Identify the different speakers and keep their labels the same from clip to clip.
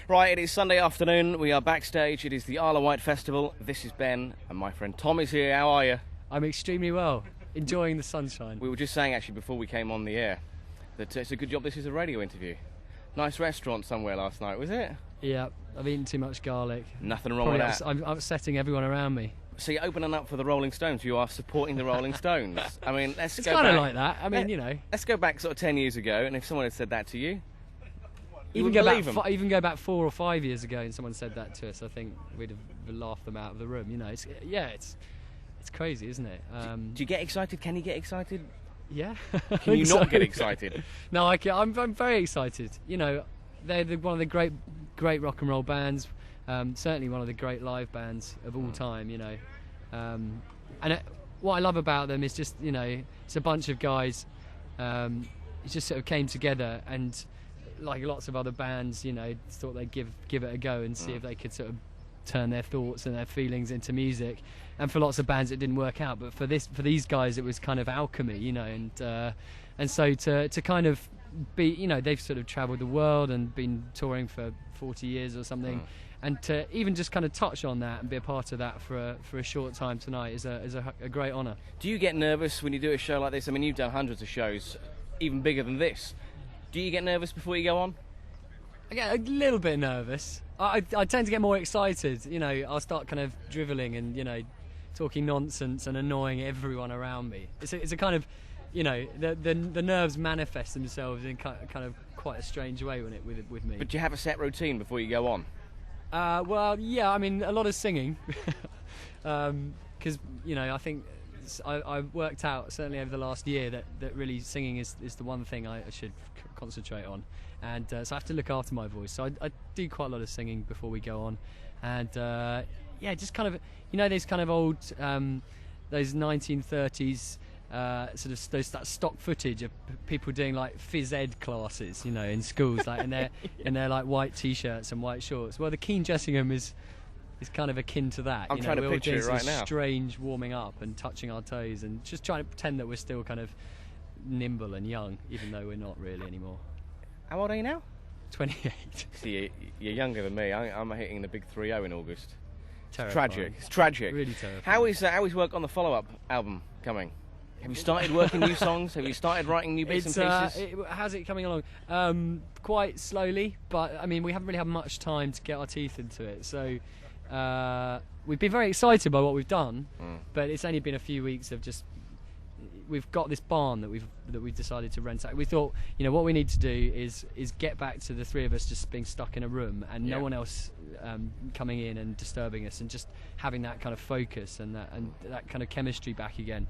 Speaker 1: Right, it is Sunday afternoon. We are backstage. It is the Isle of Wight Festival. This is Ben, and my friend Tom is here. How are you?
Speaker 2: I'm extremely well, enjoying the sunshine.
Speaker 1: We were just saying, actually, before we came on the air, that it's a good job this is a radio interview. Nice restaurant somewhere last night, was it?
Speaker 2: Yeah, I've eaten too much garlic.
Speaker 1: Nothing wrong with that.
Speaker 2: I'm upsetting everyone around me.
Speaker 1: So you're opening up for the Rolling Stones. You are supporting the Rolling Stones. I mean,
Speaker 2: it's kind of like that. I mean,
Speaker 1: Let's go back sort of 10 years ago, and if someone had said that to you,
Speaker 2: even go back 4 or 5 years ago, and someone said that to us, I think we'd have laughed them out of the room. It's crazy, isn't it?
Speaker 1: Do you get excited? Can you get excited?
Speaker 2: Yeah.
Speaker 1: Can you not get excited?
Speaker 2: No, I'm very excited. They're one of the great rock and roll bands. Certainly one of the great live bands of all time. What I love about them is just it's a bunch of guys. It just sort of came together, and like lots of other bands, thought they'd give it a go and see if they could sort of turn their thoughts and their feelings into music. And for lots of bands it didn't work out, but for these guys it was kind of alchemy, and so to kind of be, they've sort of travelled the world and been touring for 40 years or something, and to even just kind of touch on that and be a part of that for a short time tonight is a great honour. Do
Speaker 1: you get nervous when you do a show like this? I mean, you've done hundreds of shows, even bigger than this. Do you get nervous before you go on?
Speaker 2: I get a little bit nervous. I tend to get more excited. I'll start kind of drivelling and talking nonsense and annoying everyone around me. It's a kind of the nerves manifest themselves in kind of quite a strange way with me.
Speaker 1: But do you have a set routine before you go on?
Speaker 2: Well, yeah. I mean, a lot of singing, because I think I've worked out certainly over the last year that really singing is the one thing I should concentrate on, and so I have to look after my voice. So I do quite a lot of singing before we go on, and just kind of those kind of old those 1930s. That stock footage of people doing like phys ed classes, in schools, like in their like white t-shirts and white shorts. Well, the Keen Jessingham is kind of akin to that.
Speaker 1: I'm trying to picture it right now.
Speaker 2: Strange warming up and touching our toes and just trying to pretend that we're still kind of nimble and young, even though we're not really anymore.
Speaker 1: How old are you now?
Speaker 2: 28.
Speaker 1: See, you're younger than me. I'm hitting the big 3-0 in August.
Speaker 2: Terrifying.
Speaker 1: It's tragic.
Speaker 2: Really terrifying.
Speaker 1: How is work on the follow-up album coming? Have you started working new songs? Have you started writing new bits and pieces?
Speaker 2: How's it coming along? Quite slowly, but I mean, we haven't really had much time to get our teeth into it. So we've been very excited by what we've done, but it's only been a few weeks of just. We've got this barn that we've decided to rent out. We thought, what we need to do is get back to the three of us just being stuck in a room and no one else coming in and disturbing us, and just having that kind of focus and that kind of chemistry back again.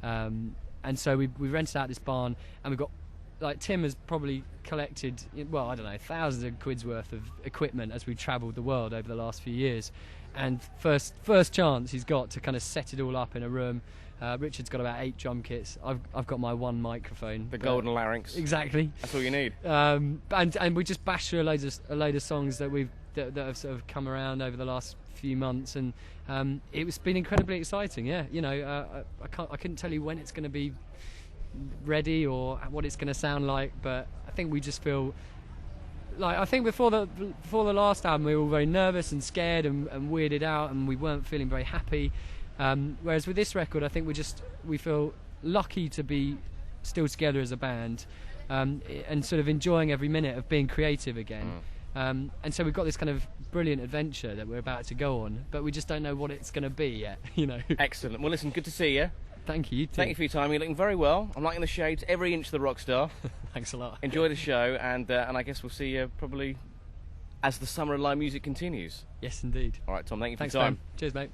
Speaker 2: And so we rented out this barn, and we've got, like, Tim has probably collected, well, I don't know, thousands of quid's worth of equipment as we've travelled the world over the last few years. And first chance he's got to kind of set it all up in a room. Richard's got about 8 drum kits. I've got my one microphone.
Speaker 1: The golden larynx.
Speaker 2: Exactly.
Speaker 1: That's all you need.
Speaker 2: And we just bashed through a load of songs that have sort of come around over the last few months, and it's been incredibly exciting. Yeah, I couldn't tell you when it's going to be ready or what it's going to sound like, but I think we just feel like, I think before the last album we were all very nervous and scared and weirded out, and we weren't feeling very happy. Whereas with this record, I think we feel lucky to be still together as a band, and sort of enjoying every minute of being creative again. And so we've got this kind of brilliant adventure that we're about to go on, but we just don't know what it's going to be yet.
Speaker 1: Excellent. Well, listen, good to see you.
Speaker 2: Thank you.
Speaker 1: Thank you for your time. You're looking very well. I'm liking the shades, every inch of the rock star.
Speaker 2: Thanks a lot.
Speaker 1: Enjoy the show, and I guess we'll see you probably as the summer of live music continues.
Speaker 2: Yes, indeed.
Speaker 1: All right, Tom. Thank you for
Speaker 2: your
Speaker 1: your time.
Speaker 2: Ben. Cheers, mate.